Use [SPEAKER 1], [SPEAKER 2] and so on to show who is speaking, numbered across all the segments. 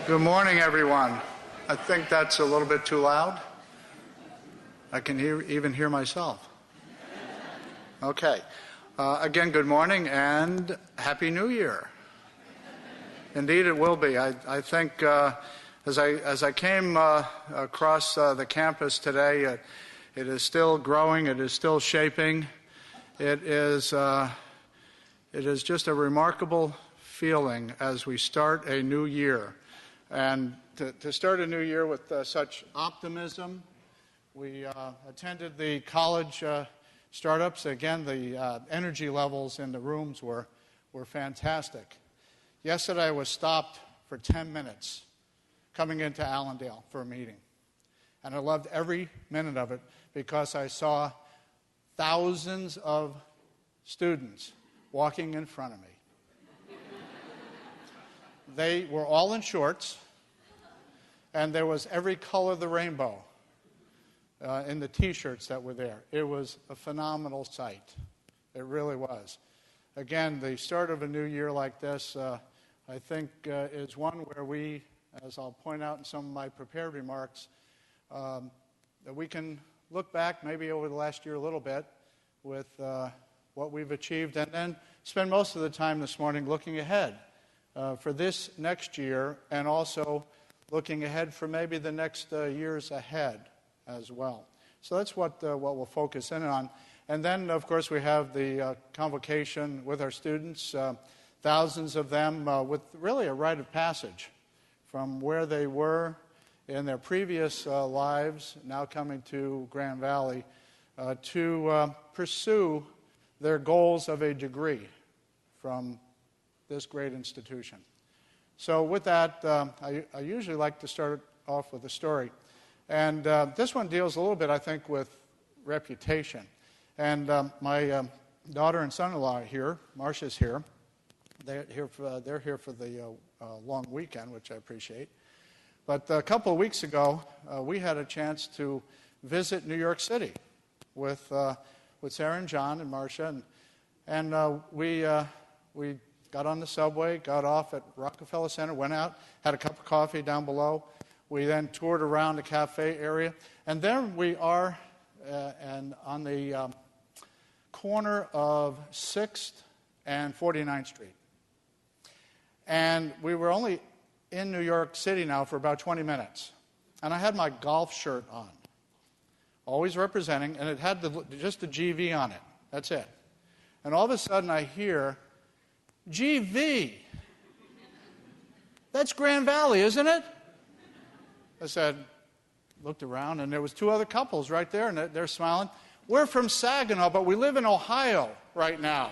[SPEAKER 1] Good morning, everyone. I think that's a little bit too loud. I can even hear myself. Okay. Again, good morning and Happy New Year. Indeed, it will be. I think as I came across the campus today, it is still growing. It is still shaping. It is just a remarkable feeling as we start a new year. And to start a new year with such optimism, we attended the college startups. Again, the energy levels in the rooms were fantastic. Yesterday, I was stopped for 10 minutes coming into Allendale for a meeting. And I loved every minute of it because I saw thousands of students walking in front of me. They were all in shorts, and there was every color of the rainbow in the T-shirts that were there. It was a phenomenal sight. It really was. Again, the start of a new year like this, I think, is one where we, as I'll point out in some of my prepared remarks, that we can look back maybe over the last year a little bit with what we've achieved, and then spend most of the time this morning looking ahead for this next year, and also looking ahead for maybe the next years ahead as well. So that's what we'll focus in on. And then, of course, we have the convocation with our students, thousands of them with really a rite of passage from where they were in their previous lives, now coming to Grand Valley, to pursue their goals of a degree from this great institution. So with that, I usually like to start off with a story. And this one deals a little bit, I think, with reputation. And my daughter and son-in-law are here. Marcia's here. They're here for the long weekend, which I appreciate. But a couple of weeks ago, we had a chance to visit New York City with Sarah and John and Marcia, and we got on the subway, got off at Rockefeller Center, went out, had a cup of coffee down below. We then toured around the cafe area, and then we are on the corner of 6th and 49th Street. And we were only in New York City now for about 20 minutes. And I had my golf shirt on, always representing, and it had just the GV on it. That's it. And all of a sudden I hear, GV. That's Grand Valley, isn't it? I said, looked around, and there was two other couples right there, and they're smiling. We're from Saginaw, but we live in Ohio right now.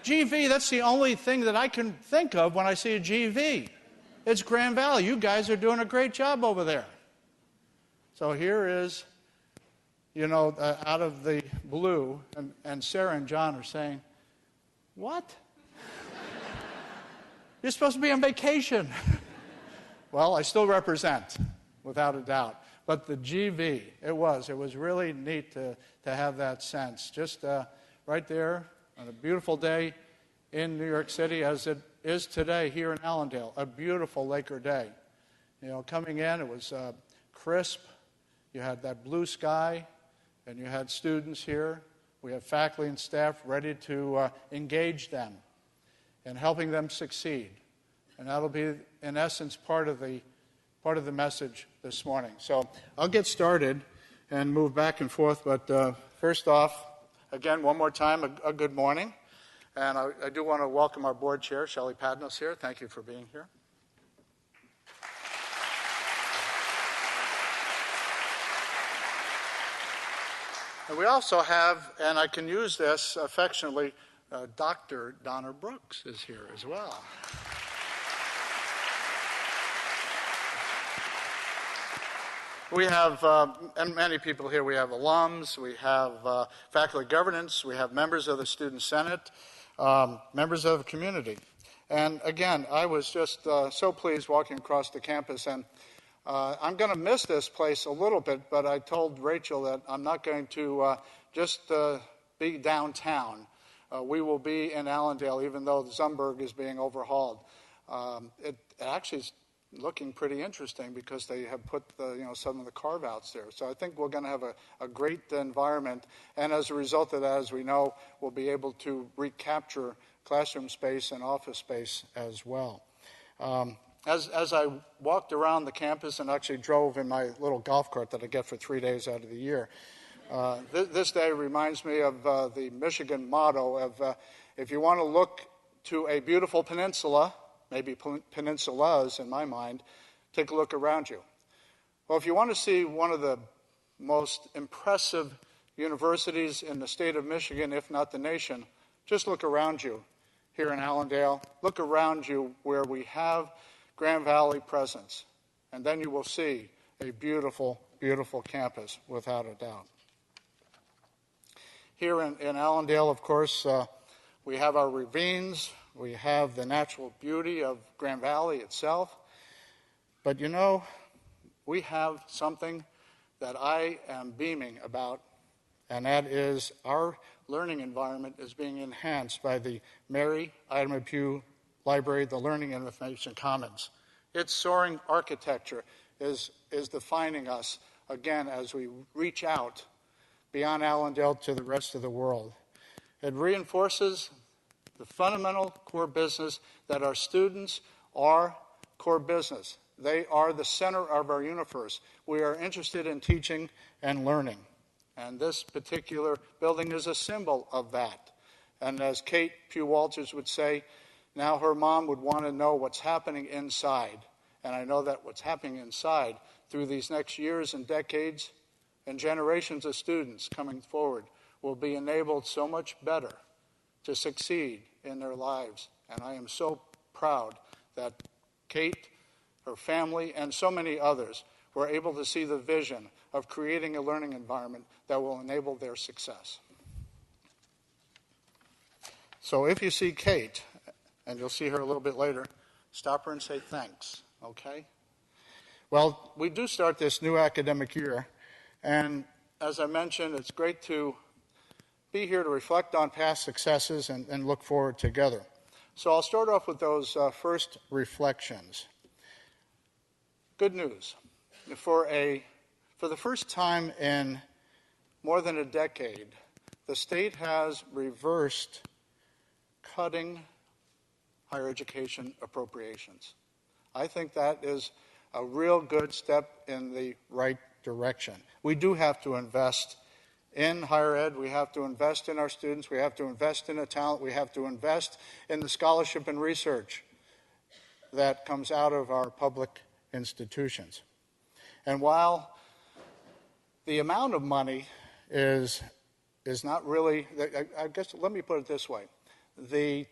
[SPEAKER 1] GV, that's the only thing that I can think of when I see a GV. It's Grand Valley. You guys are doing a great job over there. So here is, out of the blue, and Sarah and John are saying, what? You're supposed to be on vacation. Well, I still represent, without a doubt. But the GV, it was really neat to have that sense. Just right there on a beautiful day in New York City, as it is today here in Allendale, a beautiful Laker day. Coming in, it was crisp. You had that blue sky, and you had students here. We have faculty and staff ready to engage them and helping them succeed. And that'll be, in essence, part of the message this morning. So I'll get started and move back and forth. But first off, again, one more time, a good morning. And I do want to welcome our board chair, Shelley Padnos, here. Thank you for being here. And we also have, and I can use this affectionately, Dr. Donna Brooks is here as well. We have, and many people here, we have alums, we have faculty governance, we have members of the Student Senate, members of the community. And again, I was just so pleased walking across the campus, and I'm going to miss this place a little bit, but I told Rachel that I'm not going to just be downtown. We will be in Allendale, even though Zumberg is being overhauled. It actually is looking pretty interesting because they have put some of the carve-outs there. So I think we're going to have a great environment, and as a result of that, as we know, we'll be able to recapture classroom space and office space as well. As I walked around the campus and actually drove in my little golf cart that I get for 3 days out of the year, this day reminds me of the Michigan motto of if you want to look to a beautiful peninsula, maybe peninsulas in my mind, take a look around you. Well, if you want to see one of the most impressive universities in the state of Michigan, if not the nation, just look around you here in Allendale. Look around you where we have Grand Valley presence, and then you will see a beautiful, beautiful campus, without a doubt. Here in Allendale, of course, we have our ravines. We have the natural beauty of Grand Valley itself. But we have something that I am beaming about, and that is our learning environment is being enhanced by the Mary Ida Pugh Library, the Learning and Information Commons. Its soaring architecture is defining us, again, as we reach out beyond Allendale to the rest of the world. It reinforces the fundamental core business that our students are core business. They are the center of our universe. We are interested in teaching and learning. And this particular building is a symbol of that. And as Kate Pugh Walters would say, now her mom would want to know what's happening inside. And I know that what's happening inside through these next years and decades and generations of students coming forward will be enabled so much better to succeed in their lives. And I am so proud that Kate, her family, and so many others were able to see the vision of creating a learning environment that will enable their success. So if you see Kate, and you'll see her a little bit later, stop her and say thanks, okay? Well, we do start this new academic year, and as I mentioned, it's great to be here to reflect on past successes and look forward together. So I'll start off with those first reflections. Good news. For the first time in more than a decade, the state has reversed cutting higher education appropriations. I think that is a real good step in the right direction. We do have to invest in higher ed. We have to invest in our students. We have to invest in the talent. We have to invest in the scholarship and research that comes out of our public institutions. And while the amount of money is not really, I guess, let me put it this way. The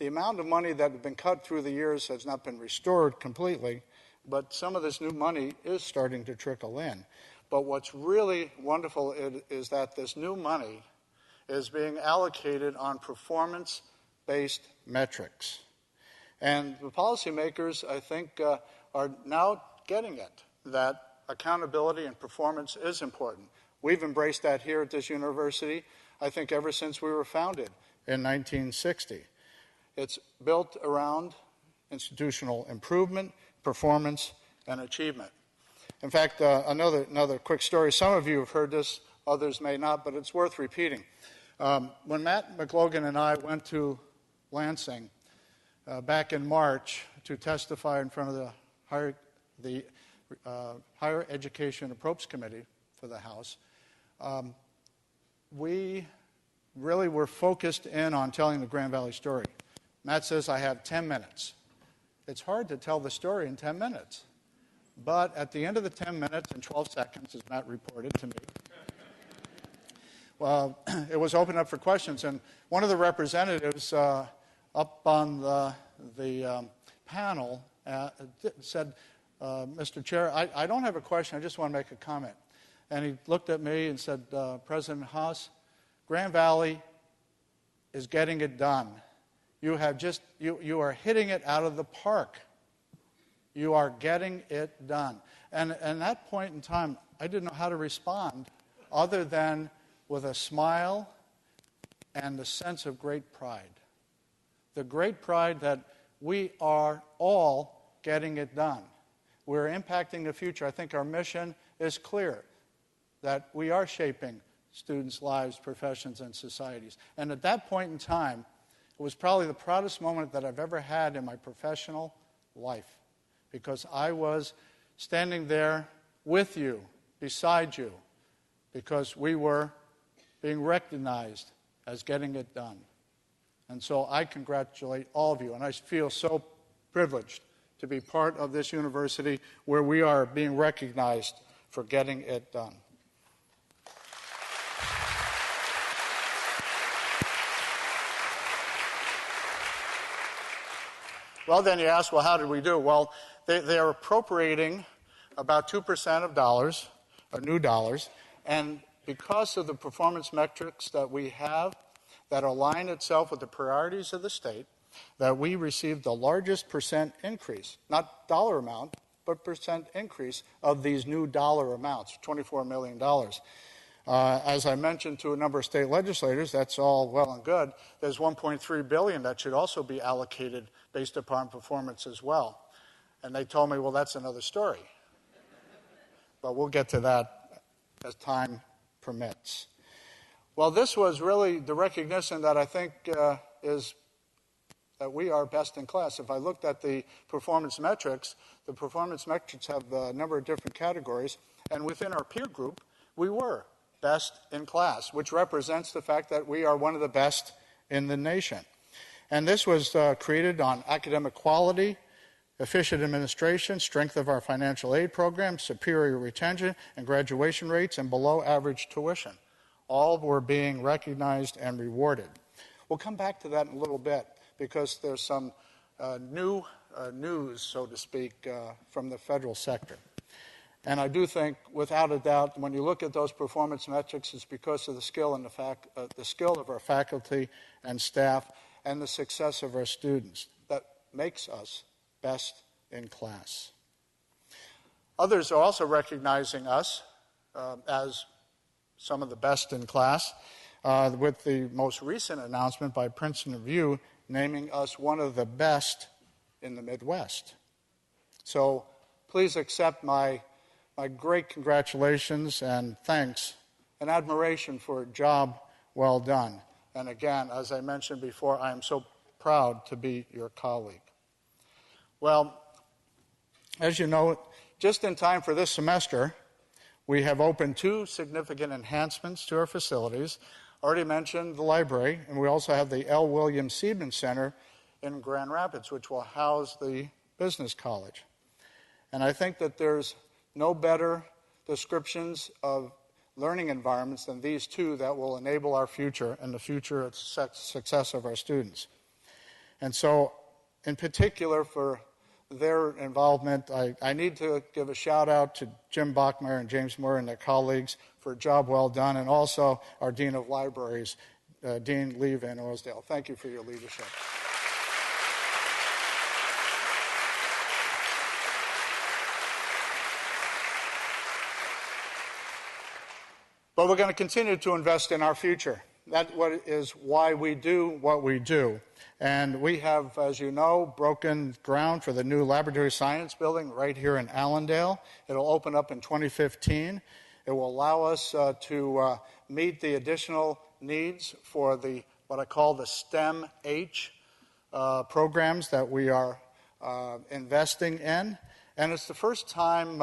[SPEAKER 1] amount of money that has been cut through the years has not been restored completely, but some of this new money is starting to trickle in. But what's really wonderful is that this new money is being allocated on performance-based metrics. And the policymakers, I think, are now getting it, that accountability and performance is important. We've embraced that here at this university, I think, ever since we were founded in 1960. It's built around institutional improvement, performance, and achievement. In fact, another quick story. Some of you have heard this, others may not, but it's worth repeating. When Matt McLogan and I went to Lansing back in March to testify in front of the Higher Education Appropriations Committee for the House, we really were focused in on telling the Grand Valley story. Matt says, I have 10 minutes. It's hard to tell the story in 10 minutes. But at the end of the 10 minutes and 12 seconds, as Matt reported to me, well, it was opened up for questions. And one of the representatives up on the panel said, Mr. Chair, I don't have a question. I just want to make a comment. And he looked at me and said, President Haas, Grand Valley is getting it done. You are hitting it out of the park. You are getting it done. And at that point in time, I didn't know how to respond other than with a smile and a sense of great pride. The great pride that we are all getting it done. We're impacting the future. I think our mission is clear, that we are shaping students' lives, professions, and societies. And at that point in time, it was probably the proudest moment that I've ever had in my professional life, because I was standing there with you, beside you, because we were being recognized as getting it done. And so I congratulate all of you, and I feel so privileged to be part of this university where we are being recognized for getting it done. Well, then you ask, well, how did we do? Well, they are appropriating about 2% of dollars, or new dollars, and because of the performance metrics that we have that align itself with the priorities of the state, that we received the largest percent increase, not dollar amount, but percent increase of these new dollar amounts, $24 million. As I mentioned to a number of state legislators, that's all well and good. There's $1.3 billion that should also be allocated based upon performance as well. And they told me, well, that's another story. But we'll get to that as time permits. Well, this was really the recognition that I think is that we are best in class. If I looked at the performance metrics have a number of different categories, and within our peer group, we were best in class, which represents the fact that we are one of the best in the nation. And this was created on academic quality, efficient administration, strength of our financial aid program, superior retention and graduation rates, and below average tuition. All were being recognized and rewarded. We'll come back to that in a little bit because there's some new news, so to speak, from the federal sector. And I do think, without a doubt, when you look at those performance metrics, it's because of the skill and the skill of our faculty and staff and the success of our students that makes us best in class. Others are also recognizing us as some of the best in class, with the most recent announcement by Princeton Review naming us one of the best in the Midwest. So please accept my great congratulations and thanks and admiration for a job well done. And again, as I mentioned before, I am so proud to be your colleague. Well, as you know, just in time for this semester, we have opened 2 significant enhancements to our facilities. Already mentioned the library, and we also have the L. William Seidman Center in Grand Rapids, which will house the business college. And I think that there's no better descriptions of learning environments than these 2 that will enable our future and the future success of our students. And so, in particular, for their involvement, I need to give a shout out to Jim Bachmeyer and James Moore and their colleagues for a job well done, and also our Dean of Libraries, Dean Lee Van Orsdale. Thank you for your leadership. But we're going to continue to invest in our future. That's what is why we do what we do. And we have, as you know, broken ground for the new Laboratory Science Building right here in Allendale. It'll open up in 2015. It will allow us to meet the additional needs for the what I call the STEM-H programs that we are investing in. And it's the first time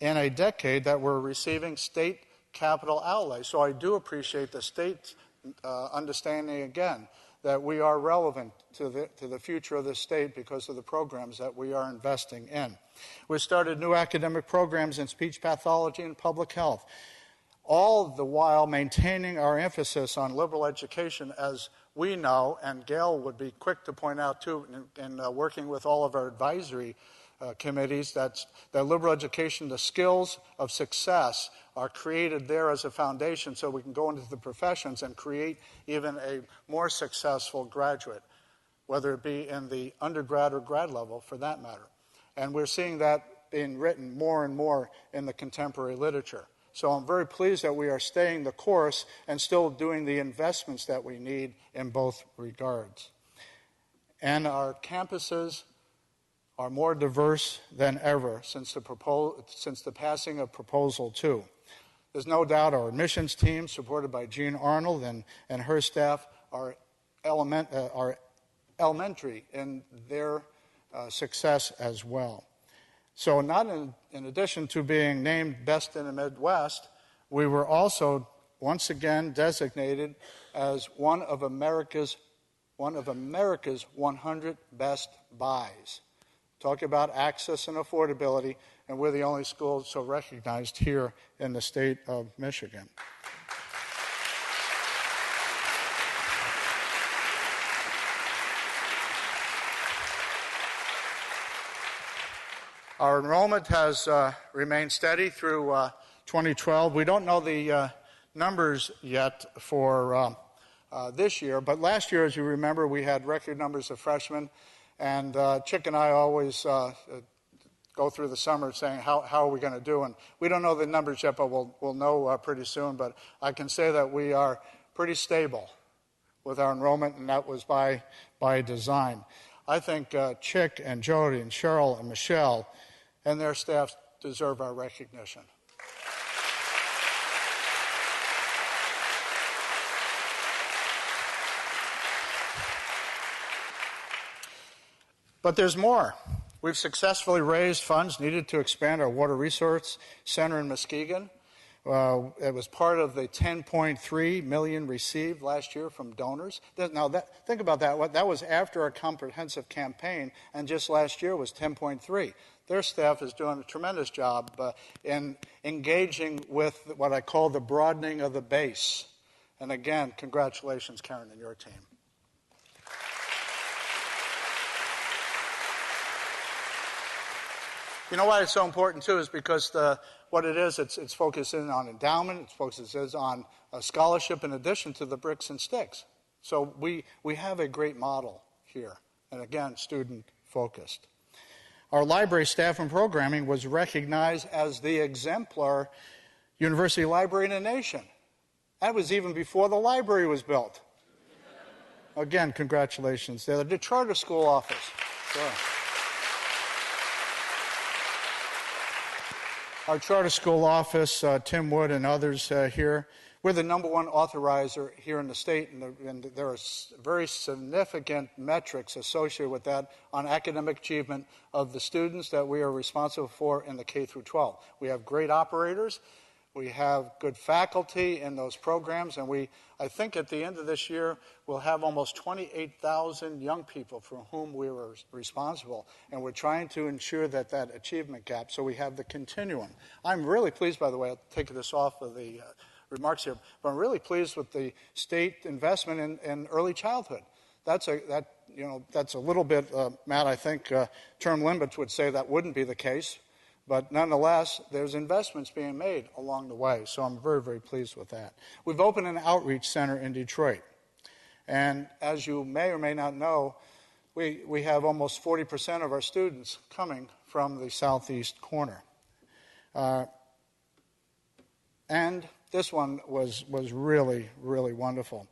[SPEAKER 1] in a decade that we're receiving state capital outlay. So I do appreciate the state's understanding again that we are relevant to the future of the state because of the programs that we are investing in. We started new academic programs in speech pathology and public health, all the while maintaining our emphasis on liberal education, as we know, and Gail would be quick to point out too, in working with all of our advisory committees, that liberal education, the skills of success are created there as a foundation so we can go into the professions and create even a more successful graduate, whether it be in the undergrad or grad level for that matter. And we're seeing that being written more and more in the contemporary literature. So I'm very pleased that we are staying the course and still doing the investments that we need in both regards. and our campuses are more diverse than ever since the passing of Proposal 2. There's no doubt our admissions team, supported by Jean Arnold and her staff, are elementary in their success as well. So not in addition to being named Best in the Midwest, we were also once again designated as one of America's 100 best buys. Talk about access and affordability, and we're the only school so recognized here in the state of Michigan. Our enrollment has remained steady through 2012. We don't know the numbers yet for this year, but last year, as you remember, we had record numbers of freshmen, and Chick and I always go through the summer saying, how are we going to do? And we don't know the numbers yet, but we'll know pretty soon. But I can say that we are pretty stable with our enrollment, and that was by design. I think Chick and Jody and Cheryl and Michelle and their staff deserve our recognition. But there's more. We've successfully raised funds needed to expand our Water Resource Center in Muskegon. It was part of the $10.3 million received last year from donors. Now, think about that. That was after a comprehensive campaign, and just last year was $10.3. Their staff is doing a tremendous job in engaging with what I call the broadening of the base. And again, congratulations, Karen, and your team. You know why it's so important, too, is because what it is, it's focusing on endowment, it focuses on a scholarship in addition to the bricks and sticks. So we have a great model here, and again, student-focused. Our library staff and programming was recognized as the exemplar university library in the nation. That was even before the library was built. Again, congratulations. They're the charter school office. Sure. Our charter school office, Tim Wood and others here, we're the #1 authorizer here in the state, and there are very significant metrics associated with that on academic achievement of the students that we are responsible for in the K through 12. We have great operators, we have good faculty in those programs, and I think at the end of this year, we'll have almost 28,000 young people for whom we were responsible, and we're trying to ensure that achievement gap, so we have the continuum. I'm really pleased, by the way, I'll take this off of the remarks here, but I'm really pleased with the state investment in early childhood. That's a little bit, Matt, I think Term Limits would say that wouldn't be the case, but nonetheless, there's investments being made along the way, so I'm very, very pleased with that. We've opened an outreach center in Detroit, and as you may or may not know, we have almost 40% of our students coming from the southeast corner. And this one was really, really wonderful.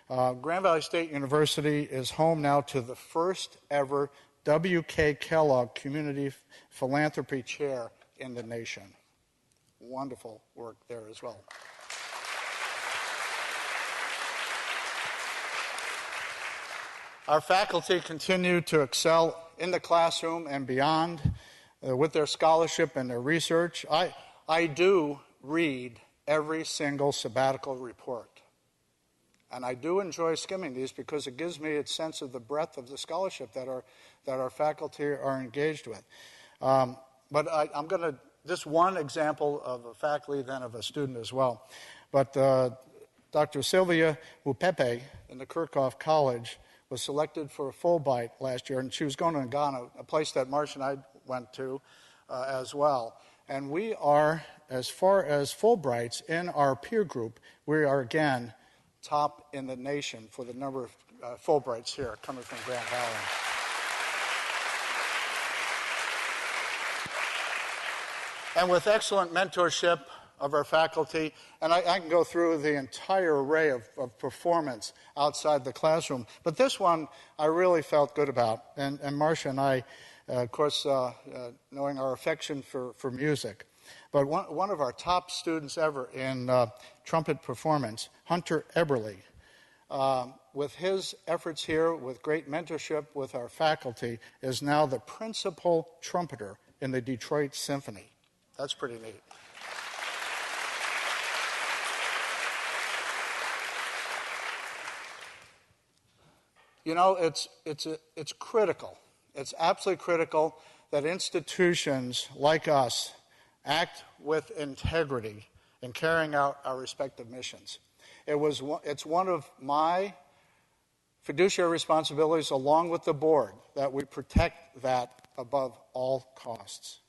[SPEAKER 1] Grand Valley State University is home now to the first ever W.K. Kellogg Community Philanthropy Chair in the nation. Wonderful work there as well. Our faculty continue to excel in the classroom and beyond with their scholarship and their research. I do read every single sabbatical report. And I do enjoy skimming these because it gives me a sense of the breadth of the scholarship that our faculty are engaged with. But I'm going to, just one example of a faculty, then of a student as well. But Dr. Sylvia Mupepe in the Kirchhoff College was selected for a Fulbright last year, and she was going to Ghana, a place that Marsh and I went to as well. And we are, as far as Fulbrights in our peer group, we are again top in the nation for the number of Fulbrights here coming from Grand Valley. And with excellent mentorship of our faculty, and I can go through the entire array of performance outside the classroom. But this one I really felt good about. And Marcia and I, of course, knowing our affection for music. But one of our top students ever in trumpet performance, Hunter Eberly, with his efforts here, with great mentorship with our faculty, is now the principal trumpeter in the Detroit Symphony. That's pretty neat. You know, it's critical. It's absolutely critical that institutions like us act with integrity in carrying out our respective missions. It's one of my fiduciary responsibilities, along with the board, that we protect that above all costs.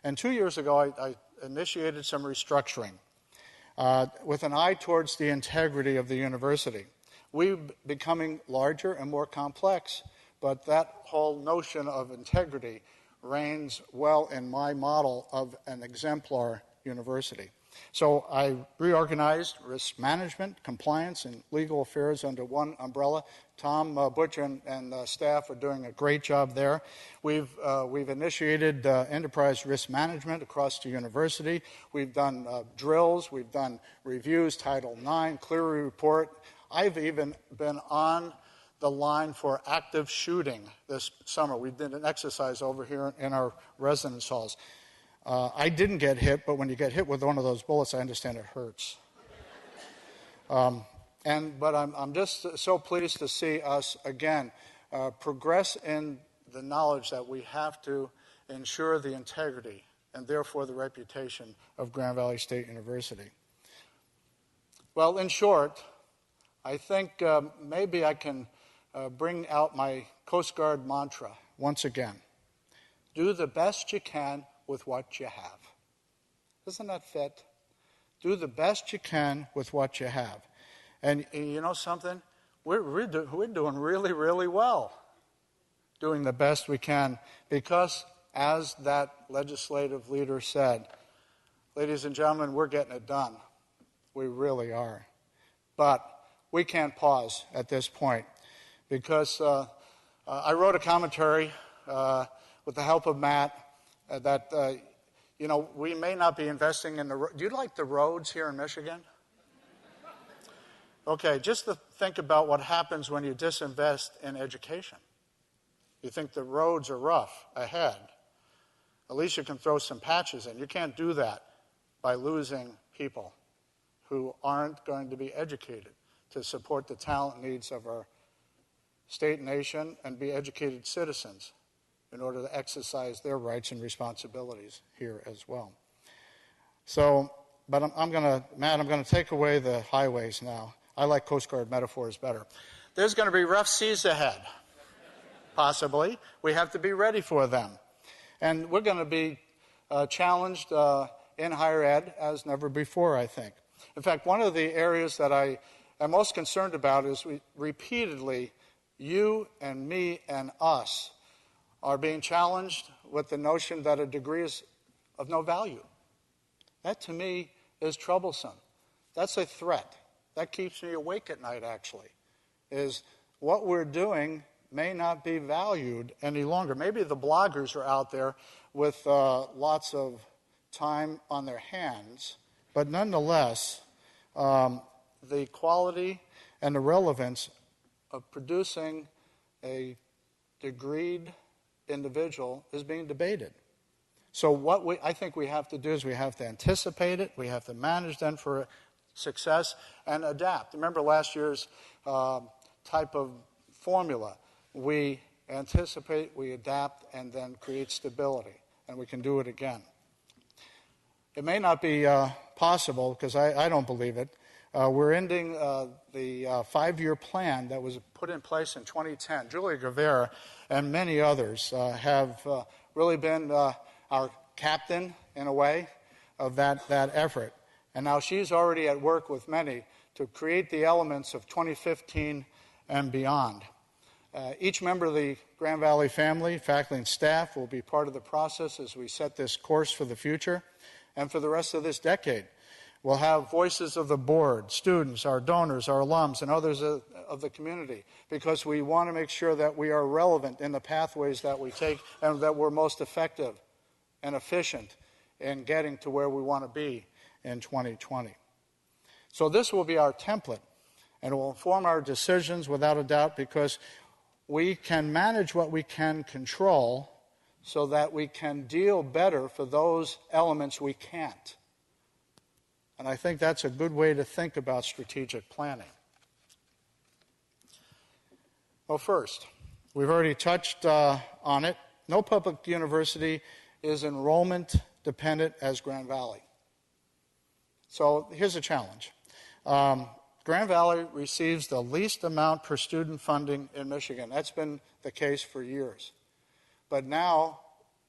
[SPEAKER 1] And 2 years ago, I initiated some restructuring with an eye towards the integrity of the university. We're becoming larger and more complex, but that whole notion of integrity reigns well in my model of an exemplar university. So I reorganized risk management, compliance, and legal affairs under one umbrella. Tom Butcher and staff are doing a great job there. We've initiated enterprise risk management across the university. We've done drills. We've done reviews, Title IX, Clery Report. I've even been on the line for active shooting this summer. We did an exercise over here in our residence halls. I didn't get hit, but when you get hit with one of those bullets, I understand it hurts. But I'm just so pleased to see us again progress in the knowledge that we have to ensure the integrity and therefore the reputation of Grand Valley State University. Well, in short, I think maybe I can bring out my Coast Guard mantra once again. Do the best you can with what you have. Doesn't that fit? Do the best you can with what you have. And you know something? We're doing really, really well doing the best we can because, as that legislative leader said, ladies and gentlemen, we're getting it done. We really are. But we can't pause at this point because I wrote a commentary with the help of Matt that, we may not be investing in the... Do you like the roads here in Michigan? Okay, just to think about what happens when you disinvest in education. You think the roads are rough ahead. At least you can throw some patches in. You can't do that by losing people who aren't going to be educated to support the talent needs of our state and nation and be educated citizens in order to exercise their rights and responsibilities here as well. So, but Matt, I'm going to take away the highways now. I like Coast Guard metaphors better. There's going to be rough seas ahead, possibly. We have to be ready for them. And we're going to be challenged in higher ed as never before, I think. In fact, one of the areas that I am most concerned about is repeatedly, you and me and us are being challenged with the notion that a degree is of no value. That, to me, is troublesome. That's a threat. That keeps me awake at night, actually, is what we're doing may not be valued any longer. Maybe the bloggers are out there with lots of time on their hands, but nonetheless, the quality and the relevance of producing a degreed individual is being debated. So what I think we have to do is we have to anticipate it, we have to manage them for success, and adapt. Remember last year's type of formula. We anticipate, we adapt, and then create stability, and we can do it again. It may not be possible, because I don't believe it. We're ending the 5-year plan that was put in place in 2010. Julia Guevara and many others have really been our captain, in a way, of that effort. And now she's already at work with many to create the elements of 2015 and beyond. Each member of the Grand Valley family, faculty and staff, will be part of the process as we set this course for the future and for the rest of this decade. We'll have voices of the board, students, our donors, our alums, and others of the community, because we want to make sure that we are relevant in the pathways that we take and that we're most effective and efficient in getting to where we want to be in 2020. So this will be our template, and it will inform our decisions without a doubt, because we can manage what we can control so that we can deal better for those elements we can't. And I think that's a good way to think about strategic planning. Well, first, we've already touched on it. No public university is enrollment dependent as Grand Valley. So here's a challenge. Grand Valley receives the least amount per student funding in Michigan. That's been the case for years. But now,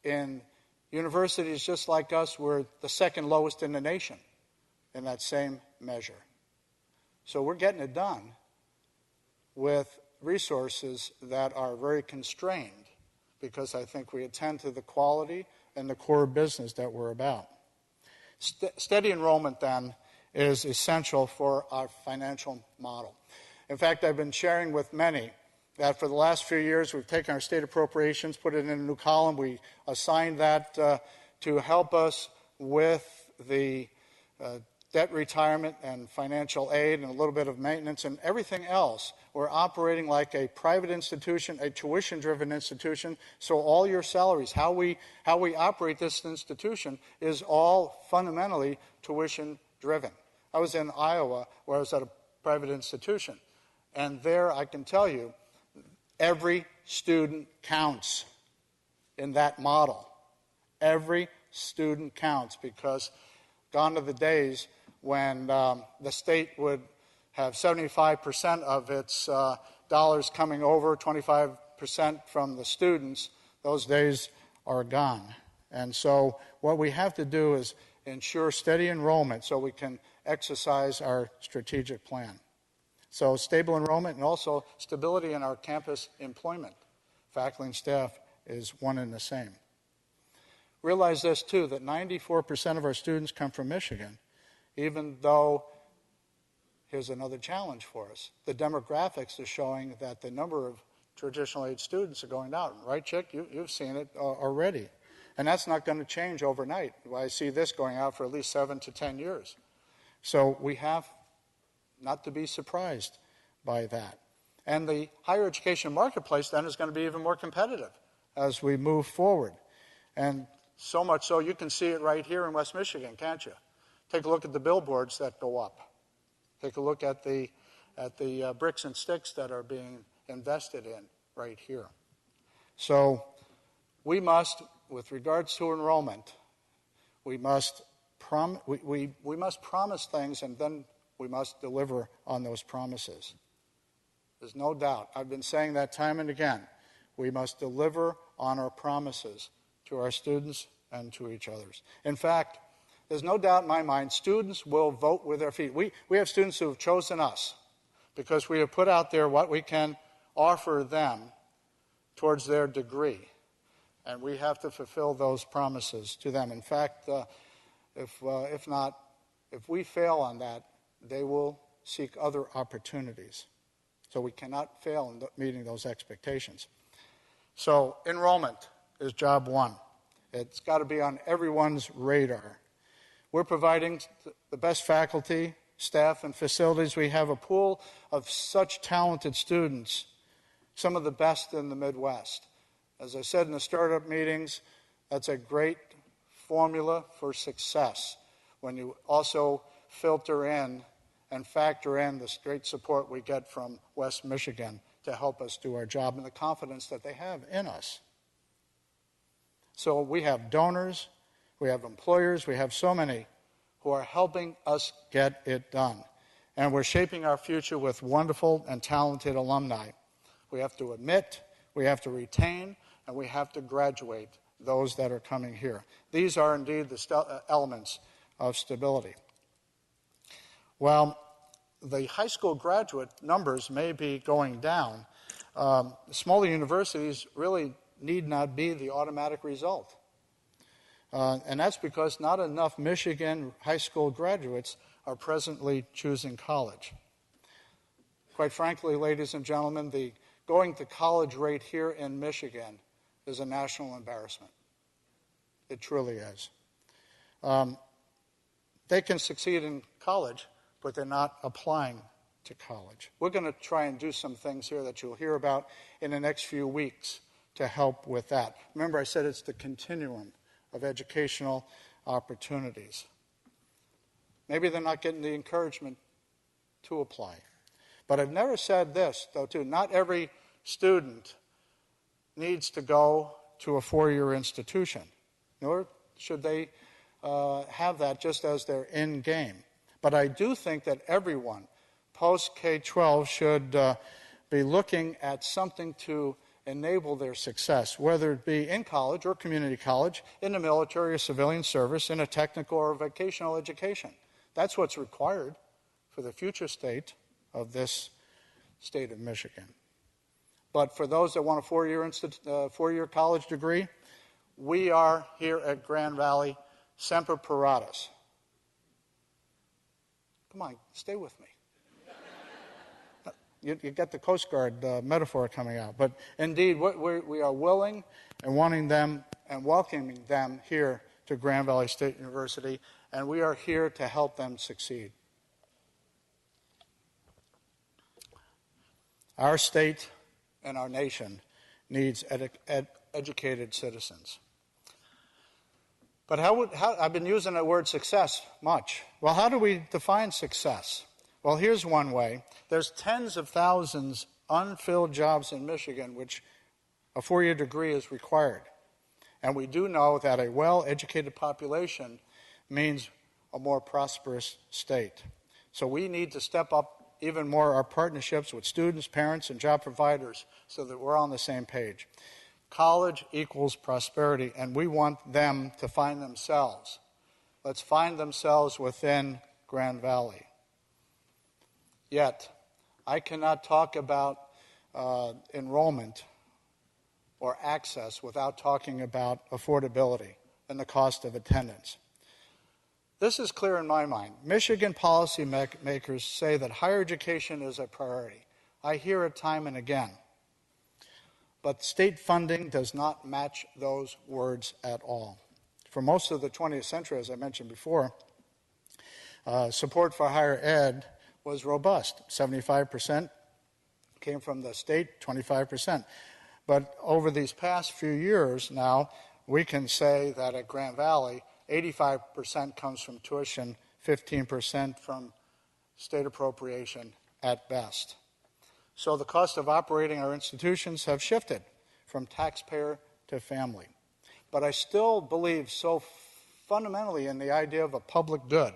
[SPEAKER 1] in universities just like us, we're the second lowest in the nation in that same measure. So we're getting it done with resources that are very constrained, because I think we attend to the quality and the core business that we're about. Steady enrollment, then, is essential for our financial model. In fact, I've been sharing with many that for the last few years we've taken our state appropriations, put it in a new column. We assigned that to help us with the debt retirement and financial aid and a little bit of maintenance and everything else. We're operating like a private institution, a tuition-driven institution, so all your salaries, how we operate this institution is all fundamentally tuition-driven. I was in Iowa, where I was at a private institution, and there I can tell you, every student counts in that model. Every student counts, because gone are the days when the state would have 75% of its dollars coming over, 25% from the students. Those days are gone. And so what we have to do is ensure steady enrollment so we can exercise our strategic plan. So stable enrollment and also stability in our campus employment. Faculty and staff is one and the same. Realize this, too, that 94% of our students come from Michigan, even though, here's another challenge for us. The demographics are showing that the number of traditional age students are going down. Right, Chick? You've seen it already. And that's not going to change overnight. I see this going out for at least 7 to 10 years. So we have not to be surprised by that. And the higher education marketplace then is going to be even more competitive as we move forward. And so much so, you can see it right here in West Michigan, can't you? Take a look at the billboards that go up. Take a look at the bricks and sticks that are being invested in right here. So we must, with regards to enrollment, we must promise things, and then we must deliver on those promises. There's no doubt. I've been saying that time and again. We must deliver on our promises to our students and to each other. In fact, there's no doubt in my mind, students will vote with their feet. We have students who have chosen us because we have put out there what we can offer them towards their degree. And we have to fulfill those promises to them. In fact, if we fail on that, they will seek other opportunities. So we cannot fail in meeting those expectations. So enrollment is job one. It's got to be on everyone's radar. We're providing the best faculty, staff, and facilities. We have a pool of such talented students, some of the best in the Midwest. As I said in the startup meetings, that's a great formula for success when you also filter in and factor in the great support we get from West Michigan to help us do our job and the confidence that they have in us. So we have donors, we have employers, we have so many who are helping us get it done. And we're shaping our future with wonderful and talented alumni. We have to admit, we have to retain, and we have to graduate those that are coming here. These are indeed the elements of stability. While the high school graduate numbers may be going down, smaller universities really need not be the automatic result. And that's because not enough Michigan high school graduates are presently choosing college. Quite frankly, ladies and gentlemen, the going to college rate here in Michigan is a national embarrassment. It truly is. They can succeed in college, but they're not applying to college. We're going to try and do some things here that you'll hear about in the next few weeks to help with that. Remember, I said it's the continuum of educational opportunities. Maybe they're not getting the encouragement to apply. But I've never said this, though, too. Not every student needs to go to a four-year institution, nor should they have that just as their end game. But I do think that everyone, post-K-12, should be looking at something to enable their success, whether it be in college or community college, in the military or civilian service, in a technical or vocational education. That's what's required for the future state of this state of Michigan. But for those that want a four-year college degree, we are here at Grand Valley Semper Paratus. Come on, stay with me. You get the Coast Guard metaphor coming out. But indeed, we are willing and wanting them and welcoming them here to Grand Valley State University, and we are here to help them succeed. Our state and our nation needs educated citizens. But I've been using the word success much. Well, how do we define success? Well, here's one way. There's tens of thousands unfilled jobs in Michigan, which a four-year degree is required. And we do know that a well-educated population means a more prosperous state. So we need to step up even more our partnerships with students, parents, and job providers so that we're on the same page. College equals prosperity, and we want them to find themselves. Let's find themselves within Grand Valley. Yet, I cannot talk about enrollment or access without talking about affordability and the cost of attendance. This is clear in my mind. Michigan policy makers say that higher education is a priority. I hear it time and again. But state funding does not match those words at all. For most of the 20th century, as I mentioned before, support for higher ed was robust. 75% came from the state, 25%. But over these past few years now, we can say that at Grand Valley, 85% comes from tuition, 15% from state appropriation at best. So the cost of operating our institutions have shifted from taxpayer to family. But I still believe so fundamentally in the idea of a public good.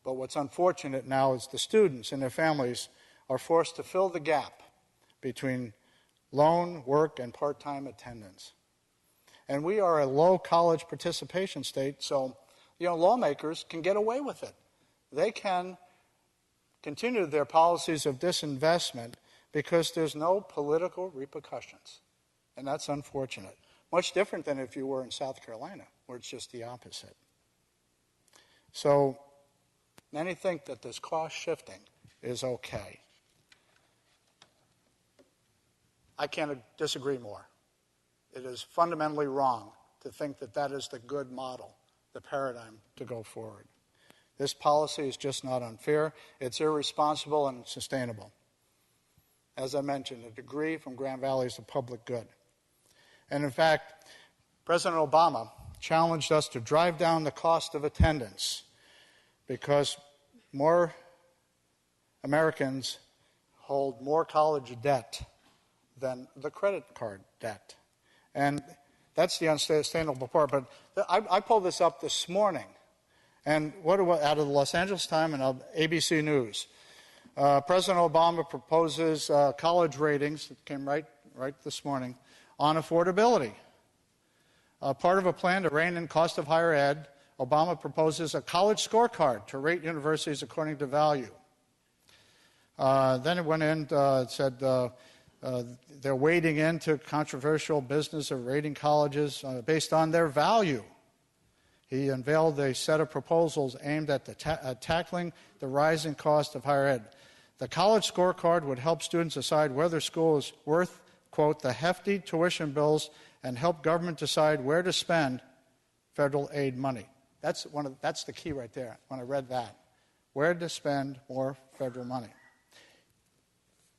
[SPEAKER 1] But what's unfortunate now is the students and their families are forced to fill the gap between loan, work, and part-time attendance. And we are a low college participation state, so lawmakers can get away with it. They can continue their policies of disinvestment because there's no political repercussions. And that's unfortunate. Much different than if you were in South Carolina, where it's just the opposite. So many think that this cost shifting is okay. I can't disagree more. It is fundamentally wrong to think that that is the good model, the paradigm to go forward. This policy is just not unfair. It's irresponsible and sustainable. As I mentioned, a degree from Grand Valley is a public good. And in fact, President Obama challenged us to drive down the cost of attendance because more Americans hold more college debt than the credit card debt. And that's the unsustainable part. But I pulled this up this morning. And out of the Los Angeles Times and ABC News, President Obama proposes college ratings, that came right this morning, on affordability. Part of a plan to rein in cost of higher ed, Obama proposes a college scorecard to rate universities according to value. Then it went in, it said They're wading into controversial business of rating colleges based on their value. He unveiled a set of proposals aimed at tackling the rising cost of higher ed. The college scorecard would help students decide whether school is worth, quote, the hefty tuition bills and help government decide where to spend federal aid money. That's the key right there when I read that. Where to spend more federal money.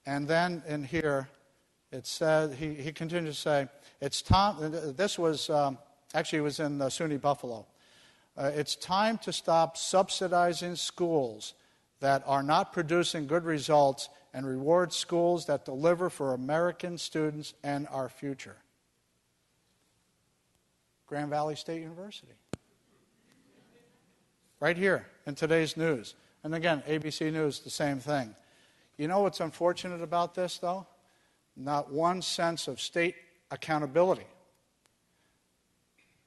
[SPEAKER 1] And then in here, it said, he continued to say, it's time, this was, actually it was in SUNY Buffalo. It's time to stop subsidizing schools that are not producing good results and reward schools that deliver for American students and our future. Grand Valley State University. Right here in today's news. And again, ABC News, the same thing. You know what's unfortunate about this, though? Not one sense of state accountability.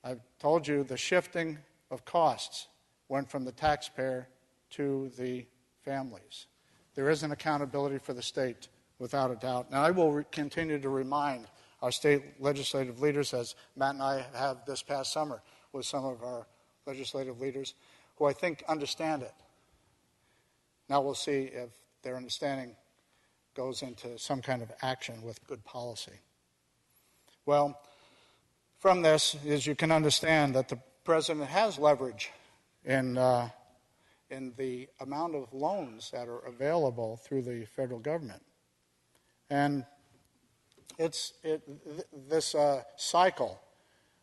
[SPEAKER 1] I've told you the shifting of costs went from the taxpayer to the families. There is an accountability for the state, without a doubt. Now, I will continue to remind our state legislative leaders, as Matt and I have this past summer with some of our legislative leaders, who I think understand it. Now we'll see if their understanding goes into some kind of action with good policy. Well, from this, as you can understand, that the president has leverage in the amount of loans that are available through the federal government. And this cycle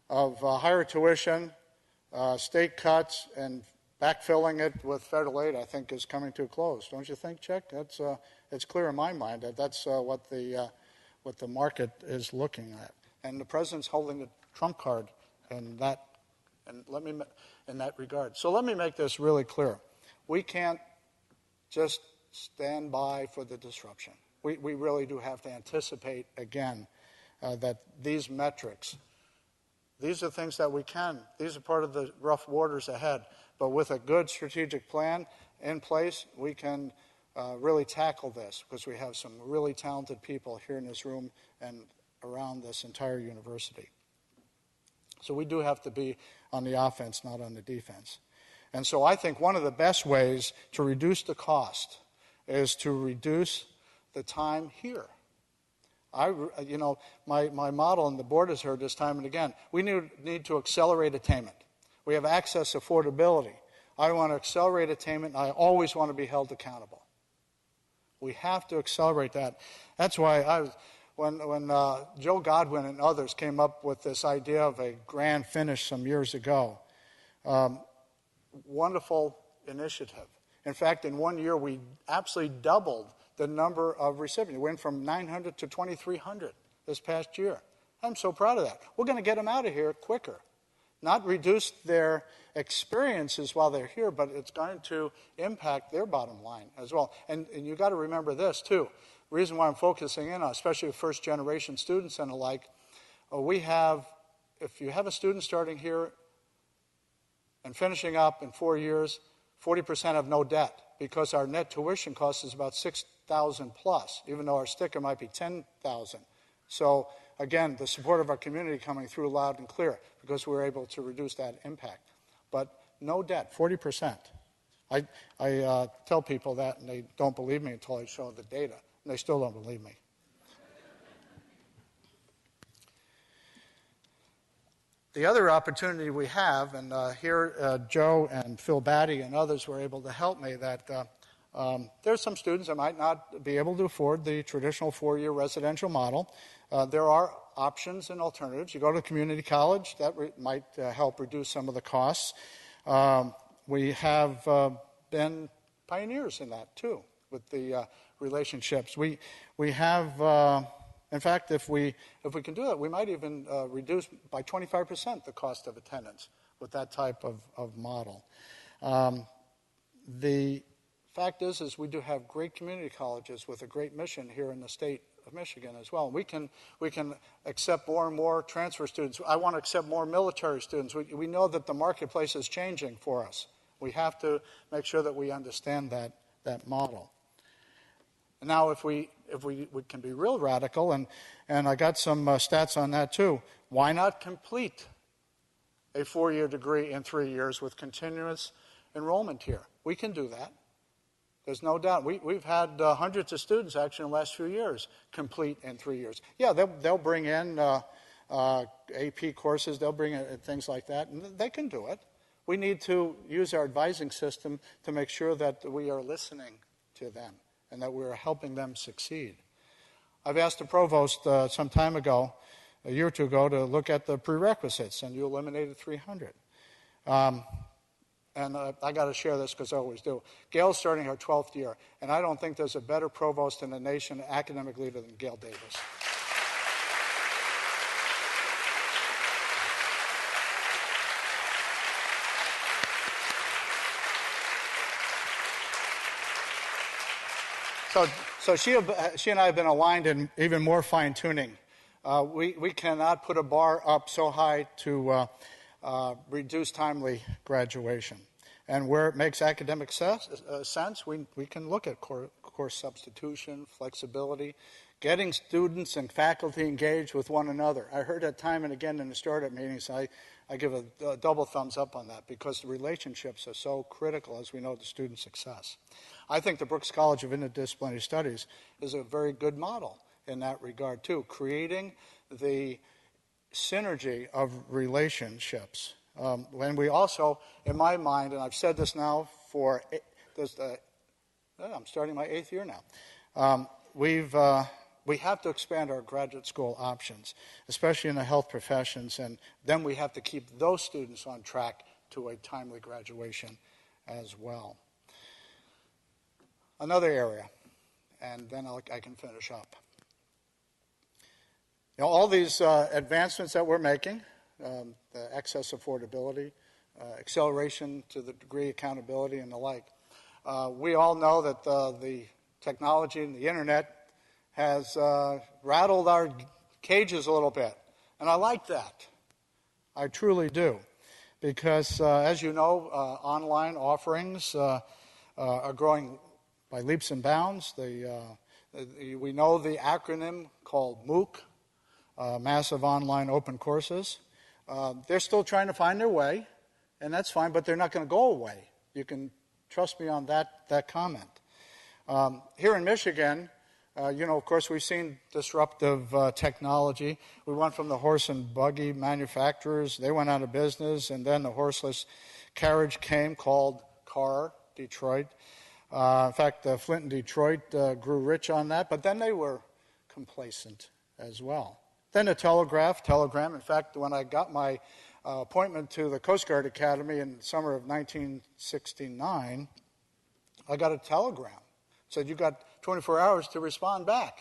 [SPEAKER 1] of higher tuition, state cuts, and backfilling it with federal aid, I think, is coming to a close. Don't you think, Chuck? It's clear in my mind that that's what the market is looking at. And the president's holding the trump card in that regard. So let me make this really clear. We can't just stand by for the disruption. We really do have to anticipate, again, that these metrics, these are things that we can. These are part of the rough waters ahead. But with a good strategic plan in place, we can really tackle this because we have some really talented people here in this room and around this entire university. So we do have to be on the offense, not on the defense. And so I think one of the best ways to reduce the cost is to reduce the time here. My model, and the board has heard this time and again, we need to accelerate attainment. We have access affordability. I want to accelerate attainment, and I always want to be held accountable. We have to accelerate that. That's why when Joe Godwin and others came up with this idea of a grand finish some years ago, wonderful initiative. In fact, in 1 year, we absolutely doubled the number of recipients. We went from 900 to 2,300 this past year. I'm so proud of that. We're going to get them out of here quicker. Not reduce their experiences while they're here, but it's going to impact their bottom line as well. And you've got to remember this, too. The reason why I'm focusing in on, especially with first-generation students and the like, if you have a student starting here and finishing up in 4 years, 40% have no debt because our net tuition cost is about $6,000 plus, even though our sticker might be $10,000. So again, the support of our community coming through loud and clear because we're able to reduce that impact. But no debt, 40%. I tell people that, and they don't believe me until I show the data, and they still don't believe me. The other opportunity we have, and here Joe and Phil Batty and others were able to help me, that there's some students that might not be able to afford the traditional 4-year residential model. There are options and alternatives. You go to community college, that might help reduce some of the costs. We have been pioneers in that, too, with the relationships. We have... In fact, if we can do that, we might even reduce by 25% the cost of attendance with that type of model. The fact is we do have great community colleges with a great mission here in the state of Michigan as well. We can accept more and more transfer students. I want to accept more military students. We know that the marketplace is changing for us. We have to make sure that we understand that model. Now, if we if we can be real radical, and I got some stats on that too, why not complete a 4-year degree in 3 years with continuous enrollment here? We can do that. There's no doubt. We've had hundreds of students actually in the last few years complete in 3 years. Yeah, they'll bring in AP courses, they'll bring in things like that, and they can do it. We need to use our advising system to make sure that we are listening to them and that we're helping them succeed. I've asked the provost some time ago, a year or two ago, to look at the prerequisites, and you eliminated 300. And I got to share this because I always do. Gail's starting her 12th year, and I don't think there's a better provost in the nation, academic leader, than Gail Davis. So she and I have been aligned in even more fine-tuning. We cannot put a bar up so high to reduce timely graduation. And where it makes academic sense, we can look at course substitution, flexibility, getting students and faculty engaged with one another. I heard that time and again in the startup meetings. I give a double thumbs up on that because the relationships are so critical as we know to student success. I think the Brooks College of Interdisciplinary Studies is a very good model in that regard too, creating the synergy of relationships. When we also, in my mind, and I've said this now for, I'm starting my 8th year now, we have to expand our graduate school options, especially in the health professions, and then we have to keep those students on track to a timely graduation as well. Another area, and then I can finish up. You know, all these advancements that we're making, the excess affordability, acceleration to the degree accountability and the like, we all know that the technology and the internet has rattled our cages a little bit. And I like that. I truly do. Because, as you know, online offerings are growing by leaps and bounds. We know the acronym called MOOC, Massive Online Open Courses. They're still trying to find their way, and that's fine, but they're not going to go away. You can trust me on that comment. Here in Michigan, of course, we've seen disruptive technology. We went from the horse and buggy manufacturers. They went out of business, and then the horseless carriage came called CAR, Detroit. In fact, Flint and Detroit grew rich on that, but then they were complacent as well. Then the telegram. In fact, when I got my appointment to the Coast Guard Academy in the summer of 1969, I got a telegram. It said, you got 24 hours to respond back.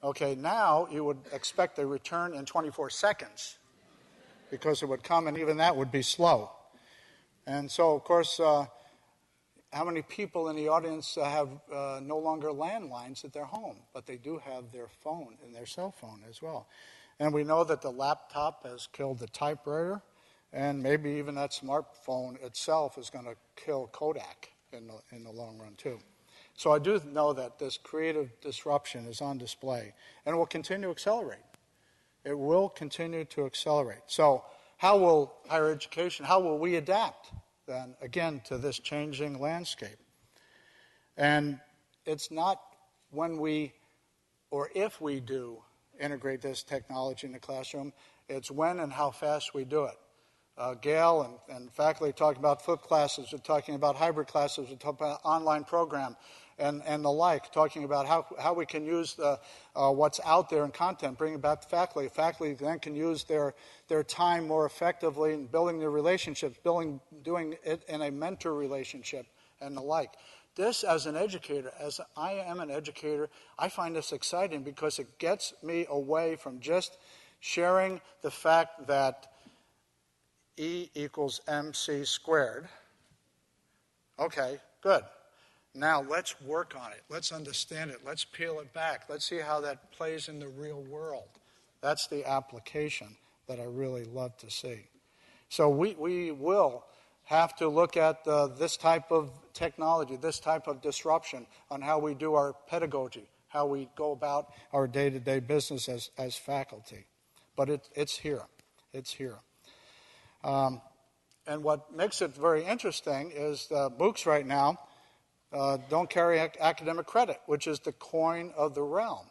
[SPEAKER 1] Okay, now you would expect a return in 24 seconds because it would come, and even that would be slow. And so, of course, how many people in the audience have no longer landlines at their home, but they do have their phone and their cell phone as well. And we know that the laptop has killed the typewriter, and maybe even that smartphone itself is going to kill Kodak in the long run too. So I do know that this creative disruption is on display, and it will continue to accelerate. It will continue to accelerate. So how will higher education, how will we adapt then, again, to this changing landscape? And it's not when we, or if we do, integrate this technology in the classroom, it's when and how fast we do it. Gail and faculty talking about flipped classes, we're talking about hybrid classes, we're talking about online program and the like, talking about how we can use what's out there in content, bring it back to faculty. Faculty then can use their time more effectively in building their relationships, doing it in a mentor relationship and the like. This, as an educator, as I am an educator, I find this exciting because it gets me away from just sharing the fact that E equals MC squared. Okay, good. Now let's work on it. Let's understand it. Let's peel it back. Let's see how that plays in the real world. That's the application that I really love to see. So we will have to look at this type of technology, this type of disruption on how we do our pedagogy, how we go about our day-to-day business as faculty. But it's here. It's here. And what makes it very interesting is MOOCs right now don't carry academic credit, which is the coin of the realm.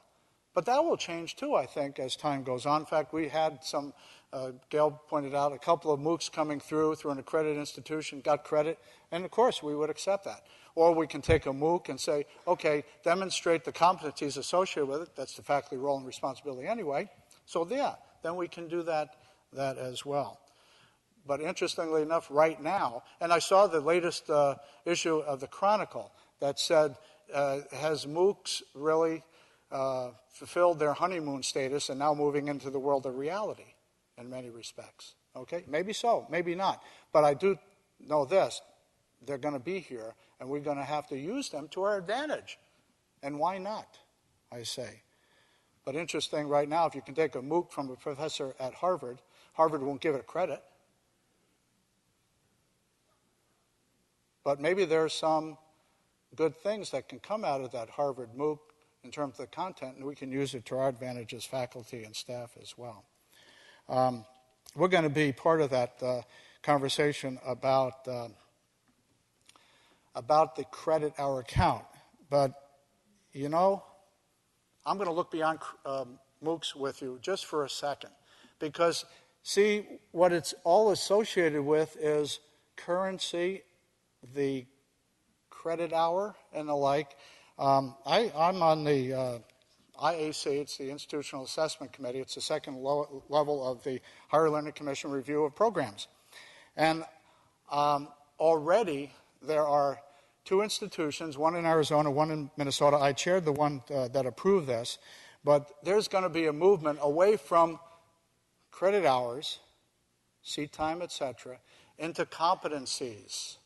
[SPEAKER 1] But that will change too, I think, as time goes on. In fact, we had some, Gail pointed out, a couple of MOOCs coming through an accredited institution, got credit, and of course we would accept that. Or we can take a MOOC and say, okay, demonstrate the competencies associated with it. That's the faculty role and responsibility anyway. So yeah, then we can do that as well. But interestingly enough, right now, and I saw the latest issue of the Chronicle that said, has MOOCs really fulfilled their honeymoon status and now moving into the world of reality in many respects? Okay, maybe so, maybe not. But I do know this, they're going to be here, and we're going to have to use them to our advantage. And why not, I say. But interesting right now, if you can take a MOOC from a professor at Harvard, Harvard won't give it credit. But maybe there's some good things that can come out of that Harvard MOOC in terms of the content, and we can use it to our advantage as faculty and staff as well. We're going to be part of that conversation about the credit hour count. But, you know, I'm going to look beyond MOOCs with you just for a second. Because, see, what it's all associated with is currency, the credit hour, and the like. I'm on the IAC, it's the Institutional Assessment Committee. It's the second level of the Higher Learning Commission review of programs. And already there are two institutions, one in Arizona, one in Minnesota. I chaired the one that approved this. But there's going to be a movement away from credit hours, seat time, etc., into competencies.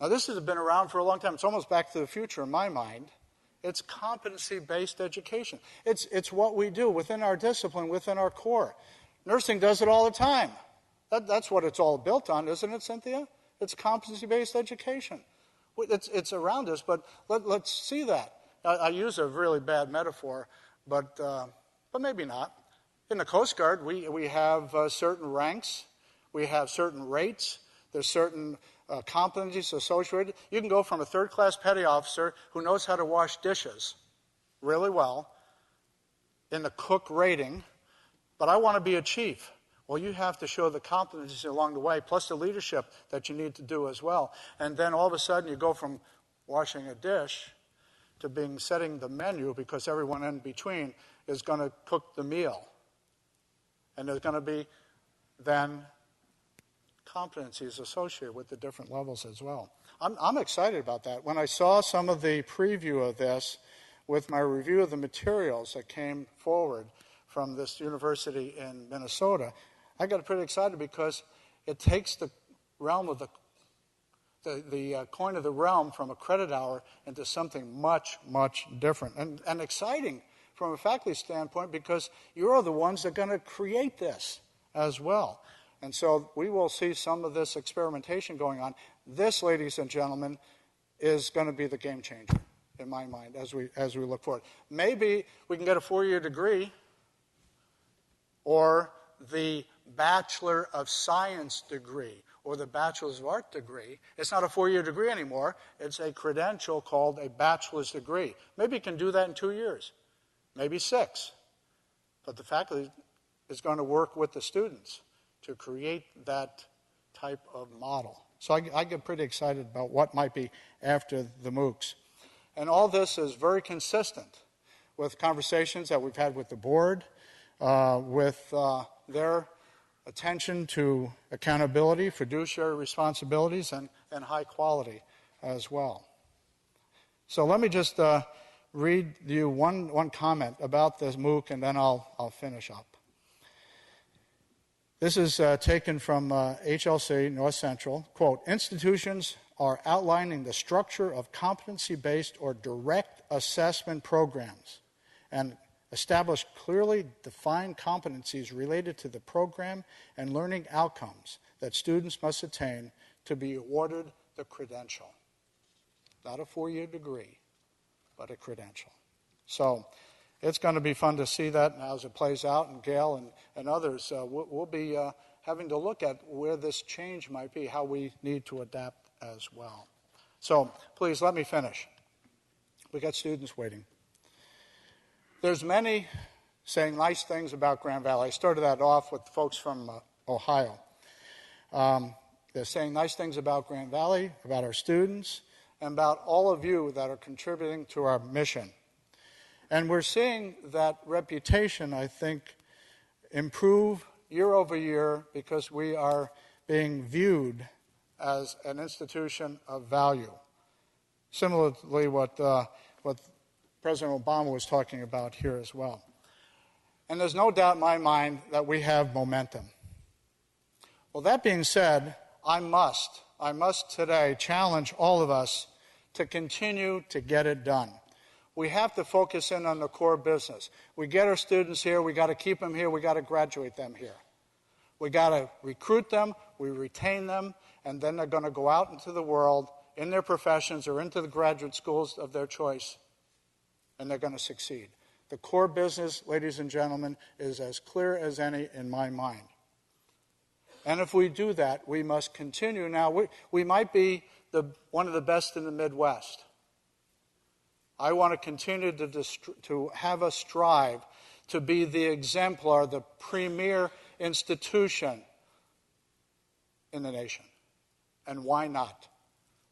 [SPEAKER 1] Now, this has been around for a long time. It's almost back to the future in my mind. It's competency-based education. It's what we do within our discipline, within our core. Nursing does it all the time. That's what it's all built on, isn't it, Cynthia? It's competency-based education. It's around us, but let's see that. I use a really bad metaphor, but maybe not. In the Coast Guard, we have certain ranks. We have certain rates. There's certain competencies associated. You can go from a third-class petty officer who knows how to wash dishes really well in the cook rating, but I want to be a chief. Well, you have to show the competencies along the way, plus the leadership that you need to do as well. And then all of a sudden you go from washing a dish to setting the menu, because everyone in between is going to cook the meal. And there's going to be then competencies associated with the different levels as well. I'm excited about that. When I saw some of the preview of this with my review of the materials that came forward from this university in Minnesota, I got pretty excited because it takes the realm of the coin of the realm from a credit hour into something much, much different and exciting from a faculty standpoint, because you're the ones that are going to create this as well. And so we will see some of this experimentation going on. This, ladies and gentlemen, is going to be the game changer in my mind as we look forward. Maybe we can get a 4-year degree or the Bachelor of Science degree or the Bachelor's of Art degree. It's not a 4-year degree anymore. It's a credential called a bachelor's degree. Maybe you can do that in 2 years, maybe 6. But the faculty is going to work with the students to create that type of model. So I get pretty excited about what might be after the MOOCs. And all this is very consistent with conversations that we've had with the board, with their attention to accountability, fiduciary responsibilities, and high quality as well. So let me just read you one comment about this MOOC, and then I'll finish up. This is taken from HLC, North Central. Quote, institutions are outlining the structure of competency-based or direct assessment programs and establish clearly defined competencies related to the program and learning outcomes that students must attain to be awarded the credential. Not a 4-year degree, but a credential. So it's going to be fun to see that as it plays out, and Gail and others will be having to look at where this change might be, how we need to adapt as well. So please let me finish. We got students waiting. There's many saying nice things about Grand Valley. I started that off with folks from Ohio. They're saying nice things about Grand Valley, about our students, and about all of you that are contributing to our mission. And we're seeing that reputation, I think, improve year over year because we are being viewed as an institution of value. Similarly, what President Obama was talking about here as well. And there's no doubt in my mind that we have momentum. Well, that being said, I must today challenge all of us to continue to get it done. We have to focus in on the core business. We get our students here, we got to keep them here, we got to graduate them here. We got to recruit them, we retain them, and then they're going to go out into the world, in their professions or into the graduate schools of their choice, and they're going to succeed. The core business, ladies and gentlemen, is as clear as any in my mind. And if we do that, we must continue. Now, we might be one of the best in the Midwest. I want to continue to have us strive to be the exemplar, the premier institution in the nation. And why not?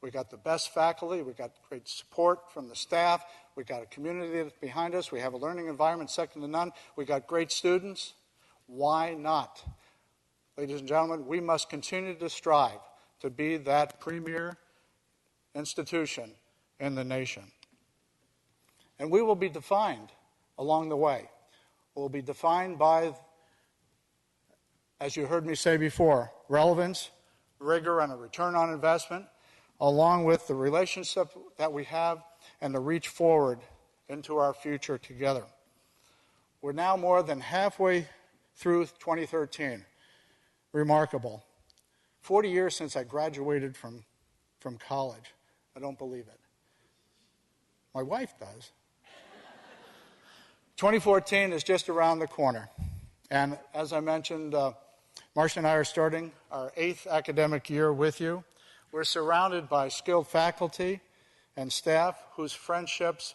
[SPEAKER 1] We got the best faculty, we got great support from the staff, we got a community that's behind us, we have a learning environment second to none, we got great students. Why not? Ladies and gentlemen, we must continue to strive to be that premier institution in the nation. And we will be defined along the way. We'll be defined by, as you heard me say before, relevance, rigor, and a return on investment, along with the relationship that we have and the reach forward into our future together. We're now more than halfway through 2013. Remarkable. 40 years since I graduated from college. I don't believe it. My wife does. 2014 is just around the corner. And as I mentioned, Marcia and I are starting our 8th academic year with you. We're surrounded by skilled faculty and staff whose friendships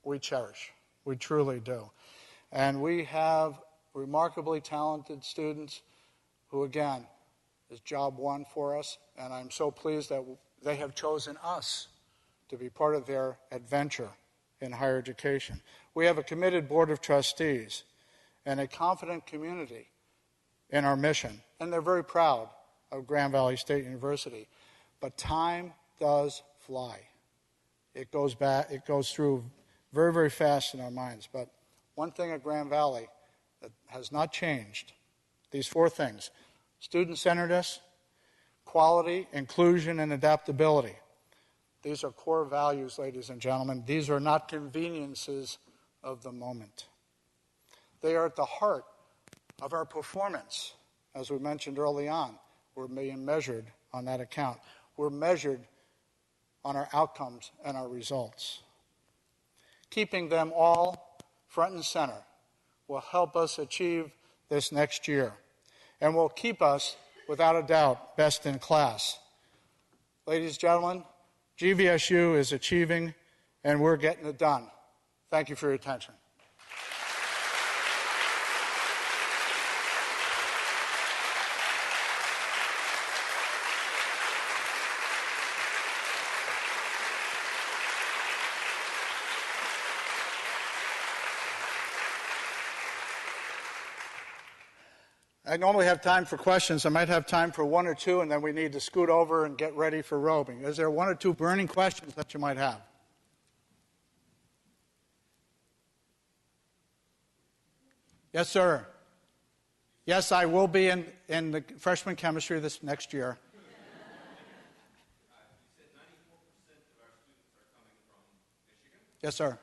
[SPEAKER 1] we cherish. We truly do. And we have remarkably talented students who, again, is job one for us. And I'm so pleased that they have chosen us to be part of their adventure in higher education. We have a committed board of trustees and a confident community in our mission. And they're very proud of Grand Valley State University. But time does fly. It goes through very, very fast in our minds. But one thing at Grand Valley that has not changed, these 4 things: student-centeredness, quality, inclusion, and adaptability. These are core values, ladies and gentlemen. These are not conveniences of the moment. They are at the heart of our performance. As we mentioned early on, we're being measured on that account. We're measured on our outcomes and our results. Keeping them all front and center will help us achieve this next year and will keep us, without a doubt, best in class. Ladies and gentlemen, GVSU is achieving, and we're getting it done. Thank you for your attention. I normally have time for questions. I might have time for 1 or 2, and then we need to scoot over and get ready for robing. Is there 1 or 2 burning questions that you might have? Yes, sir. Yes, I will be in the freshman chemistry this next year.
[SPEAKER 2] You said 94% of our students are coming from Michigan.
[SPEAKER 1] Yes, sir.
[SPEAKER 2] And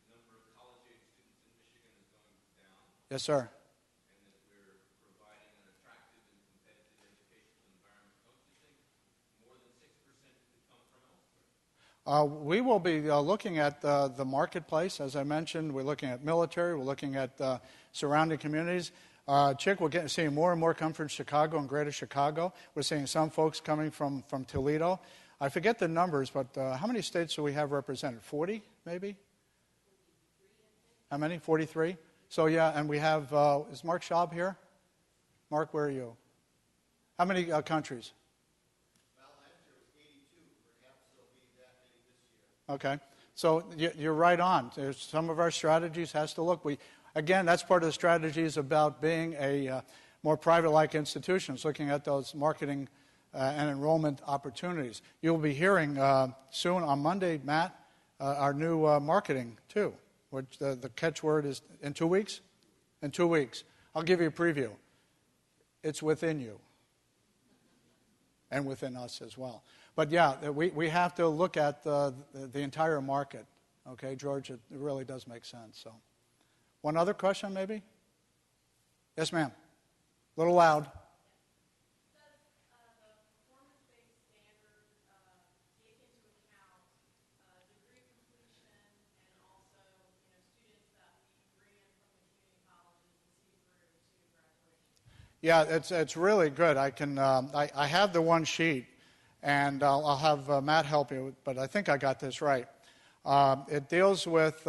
[SPEAKER 2] the number of college-age students in Michigan is going down.
[SPEAKER 1] Yes, sir.
[SPEAKER 2] And that we're providing an attractive and competitive educational environment. Don't you think more than 6% could come from elsewhere?
[SPEAKER 1] We will be looking at the marketplace. As I mentioned, we're looking at military. We're looking at surrounding communities. Chick, we're seeing more and more come from Chicago and greater Chicago. We're seeing some folks coming from Toledo. I forget the numbers, but how many states do we have represented? 40, maybe? How many? 43? So, yeah, and we have, is Mark Schaub here? Mark, where are you? How many countries?
[SPEAKER 3] Well, last year was 82. Perhaps there'll be that many this year.
[SPEAKER 1] Okay. So you're right on. Some of our strategies has to look. Again, that's part of the strategies about being a more private-like institutions, looking at those marketing and enrollment opportunities. You'll be hearing soon on Monday, Matt, our new marketing, too, which the catchword is in 2 weeks? In 2 weeks. I'll give you a preview. It's within you and within us as well. But, yeah, we have to look at the entire market. Okay, George, it really does make sense. So, one other question, maybe? Yes, ma'am. A little loud. Yeah, it's really good. I have the one sheet, and I'll have Matt help you, but I think I got this right. It deals with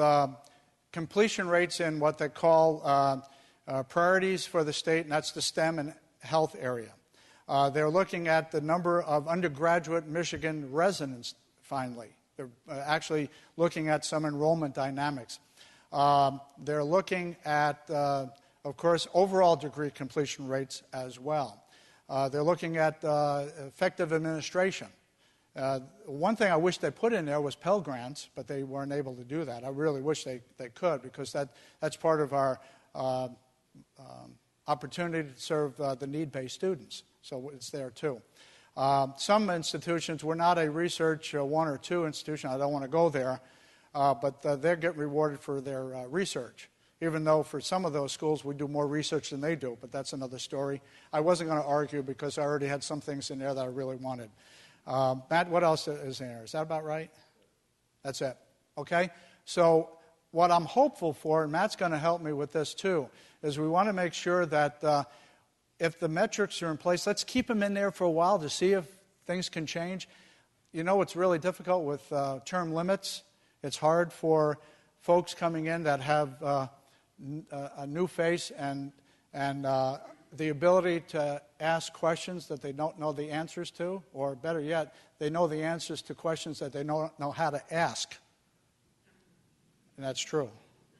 [SPEAKER 1] completion rates in what they call priorities for the state, and that's the STEM and health area. They're looking at the number of undergraduate Michigan residents, finally. They're actually looking at some enrollment dynamics. They're looking at of course, overall degree completion rates as well. They're looking at effective administration. One thing I wish they put in there was Pell Grants, but they weren't able to do that. I really wish they could, because that's part of our opportunity to serve the need-based students. So it's there too. Some institutions, we're not a research 1 or 2 institution. I don't want to go there, but they get rewarded for their research. Even though for some of those schools we do more research than they do, but that's another story. I wasn't going to argue because I already had some things in there that I really wanted. Matt, what else is in there? Is that about right? That's it. Okay? So what I'm hopeful for, and Matt's going to help me with this too, is we want to make sure that if the metrics are in place, let's keep them in there for a while to see if things can change. You know, it's really difficult with term limits. It's hard for folks coming in that have a new face and the ability to ask questions that they don't know the answers to, or better yet, they know the answers to questions that they don't know how to ask. And that's true,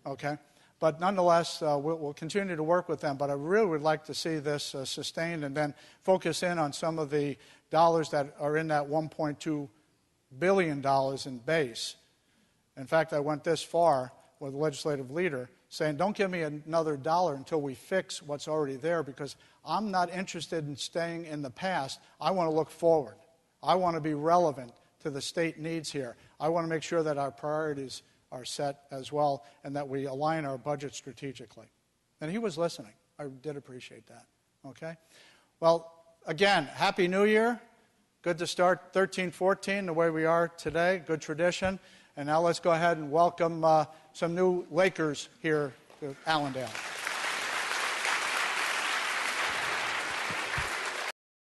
[SPEAKER 1] okay? But nonetheless, we'll continue to work with them, but I really would like to see this sustained and then focus in on some of the dollars that are in that $1.2 billion in base. In fact, I went this far with a legislative leader saying, don't give me another dollar until we fix what's already there, because I'm not interested in staying in the past. I want to look forward. I want to be relevant to the state needs here. I want to make sure that our priorities are set as well and that we align our budget strategically. And he was listening. I did appreciate that. Okay? Well, again, Happy New Year. Good to start 13-14 the way we are today. Good tradition. And now let's go ahead and welcome some new Lakers here to Allendale.